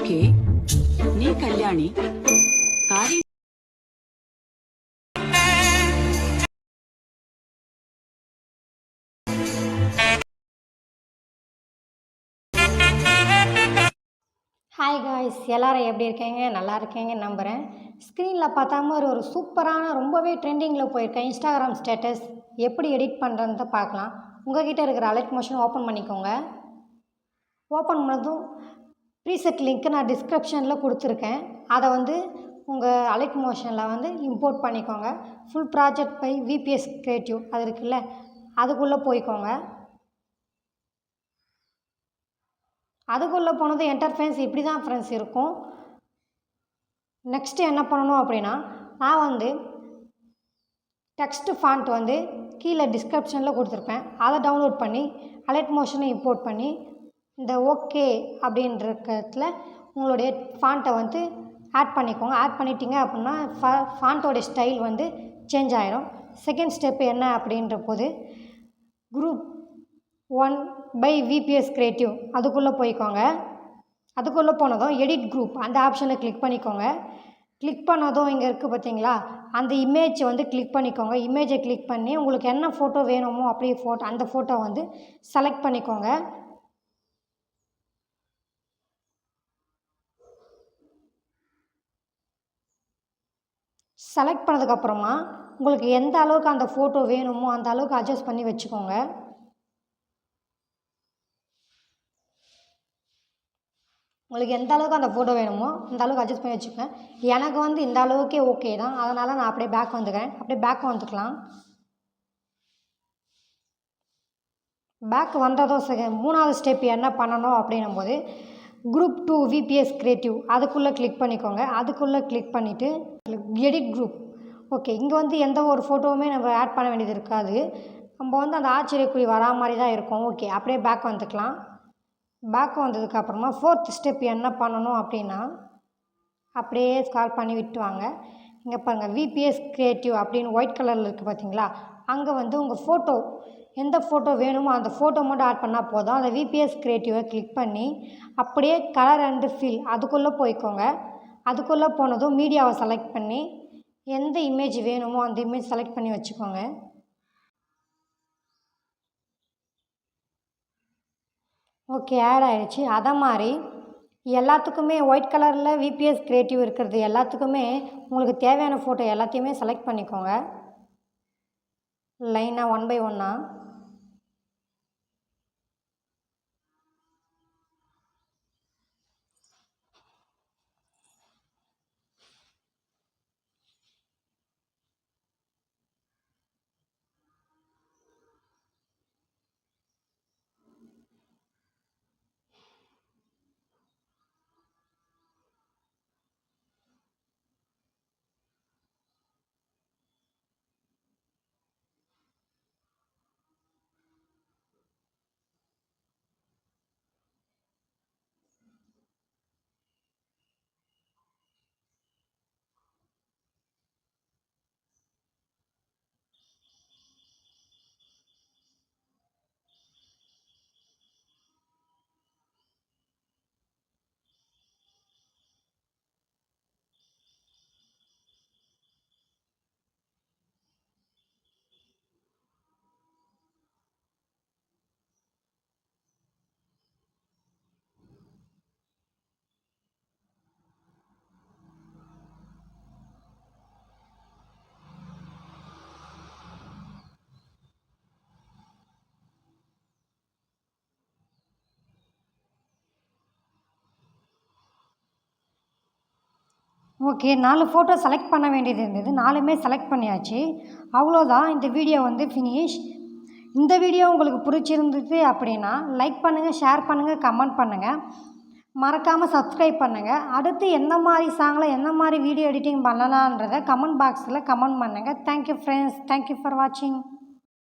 Okay నీ కళ్యాణి కార్య hi guys, எல்லோரும் எப்படி இருக்கீங்க? நல்லா இருக்கீங்க நம்புகிறேன். ஸ்க்ரீனில் பார்த்தா மாதிரி ஒரு சூப்பரான ரொம்பவே ட்ரெண்டிங்கில் போயிருக்கேன் இன்ஸ்டாகிராம் ஸ்டேட்டஸ் எப்படி எடிட் பண்ணுறதுன்னு பார்க்கலாம். உங்கள்கிட்ட இருக்கிற அலைட் மோஷன் ஓப்பன் பண்ணிக்கோங்க. ஓப்பன் பண்ணதும் ப்ரீசெட் லிங்க்கு நான் டிஸ்கிரிப்ஷனில் கொடுத்துருக்கேன். அதை உங்கள் அலைட் மோஷனில் இம்போர்ட் பண்ணிக்கோங்க. Full project by VBS Creative அது இருக்குல்ல, அதுக்குள்ளே போய்க்கோங்க. அதுக்குள்ளே போனது இன்டர்ஃபேஸ் இப்படி தான் ஃப்ரெண்ட்ஸ் இருக்கும். நெக்ஸ்ட்டு என்ன பண்ணணும் அப்படின்னா, நான் டெக்ஸ்ட் ஃபாண்ட் கீழே டிஸ்கிரிப்ஷனில் கொடுத்துருப்பேன். அதை டவுன்லோட் பண்ணி அலைட் மோஷனை இம்போர்ட் பண்ணி இந்த ஓகே அப்படின்றதுல உங்களுடைய ஃபாண்ட்டை ஆட் பண்ணிக்கோங்க. ஆட் பண்ணிட்டீங்க அப்படின்னா ஃபாண்ட்டோடைய ஸ்டைல் சேஞ்ச் ஆகிடும். செகண்ட் ஸ்டெப்பு என்ன அப்படின்ற போது குரூப் 1 பை விபிஎஸ் கிரியேட்டிவ் அதுக்குள்ளே போய்க்கோங்க. அதுக்குள்ளே போனதும் எடிட் குரூப் அந்த ஆப்ஷனை கிளிக் பண்ணிக்கோங்க. கிளிக் பண்ணதும் இங்கே இருக்குது பார்த்தீங்களா, அந்த இமேஜை கிளிக் பண்ணிக்கோங்க. இமேஜை கிளிக் பண்ணி உங்களுக்கு என்ன ஃபோட்டோ வேணுமோ அப்படியே அந்த ஃபோட்டோ செலக்ட் பண்ணிக்கோங்க. செலக்ட் பண்ணதுக்கப்புறமா உங்களுக்கு எந்த அளவுக்கு அந்த ஃபோட்டோ வேணுமோ அந்த அளவுக்கு அட்ஜஸ்ட் பண்ணி வச்சுக்கோங்க. உங்களுக்கு எந்த அளவுக்கு அந்த ஃபோட்டோ வேணுமோ அந்த அளவுக்கு அட்ஜஸ்ட் பண்ணி வச்சுக்கோங்க. எனக்கு இந்த அளவுக்கே ஓகே தான், அதனால் நான் அப்படியே பேக் வந்துக்கிறேன். அப்படியே பேக் வந்துக்கலாம். பேக் வந்ததும் மூணாவது ஸ்டெப் என்ன பண்ணணும் அப்படின்னும் போது குரூப் 2 விபிஎஸ் கிரியேட்டிவ் அதுக்குள்ளே கிளிக் பண்ணிக்கோங்க. அதுக்குள்ளே கிளிக் பண்ணிவிட்டு எடிட் குரூப் ஓகே. இங்கே எந்த ஒரு ஃபோட்டோவுமே நம்ம ஆட் பண்ண வேண்டியது இருக்காது. நம்ம அந்த ஆச்சரியக்குறி வரா மாதிரி தான் இருக்கும். ஓகே, அப்படியே பேக் வந்துக்கலாம். பேக் வந்ததுக்கப்புறமா ஃபோர்த் ஸ்டெப் என்ன பண்ணணும் அப்படின்னா, அப்படியே ஸ்கால் பண்ணி விட்டு வாங்க. இங்கே பாருங்கள் விபிஎஸ் கிரியேட்டிவ் அப்படின்னு ஒயிட் கலரில் இருக்குது பார்த்தீங்களா, அங்கே உங்கள் ஃபோட்டோ எந்த ஃபோட்டோ வேணுமோ அந்த ஃபோட்டோ மட்டும் ஆட் பண்ணால் போதும். அந்த விபிஎஸ் கிரியேட்டிவை கிளிக் பண்ணி அப்படியே கலர் அண்டு ஃபில் அதுக்குள்ளே போய்க்கோங்க. அதுக்குள்ளே போனதும் மீடியாவை செலக்ட் பண்ணி எந்த இமேஜ் வேணுமோ அந்த இமேஜ் செலக்ட் பண்ணி வச்சுக்கோங்க. ஓகே, ஆட் ஆகிடுச்சு. அதை மாதிரி எல்லாத்துக்குமே ஒயிட் கலரில் விபிஎஸ் கிரியேட்டிவ் இருக்கிறது எல்லாத்துக்குமே உங்களுக்கு தேவையான ஃபோட்டோ எல்லாத்தையுமே செலக்ட் பண்ணிக்கோங்க. லைனாக 1 பை 1. ஓகே, 4 ஃபோட்டோ செலக்ட் பண்ண வேண்டியது இருந்தது. 4மே செலக்ட் பண்ணியாச்சு. அவ்வளோதான், இந்த வீடியோ ஃபினிஷ். இந்த வீடியோ உங்களுக்கு பிடிச்சிருந்தது அப்படின்னா லைக் பண்ணுங்கள், ஷேர் பண்ணுங்கள், கமெண்ட் பண்ணுங்கள். மறக்காமல் சப்ஸ்கிரைப் பண்ணுங்கள். அடுத்து எந்த மாதிரி சாங்கில் எந்த மாதிரி வீடியோ எடிட்டிங் பண்ணலான்றதை கமெண்ட் பாக்ஸில் கமெண்ட் பண்ணுங்கள். தேங்க்யூ ஃப்ரெண்ட்ஸ், தேங்க்யூ ஃபார் வாட்சிங்.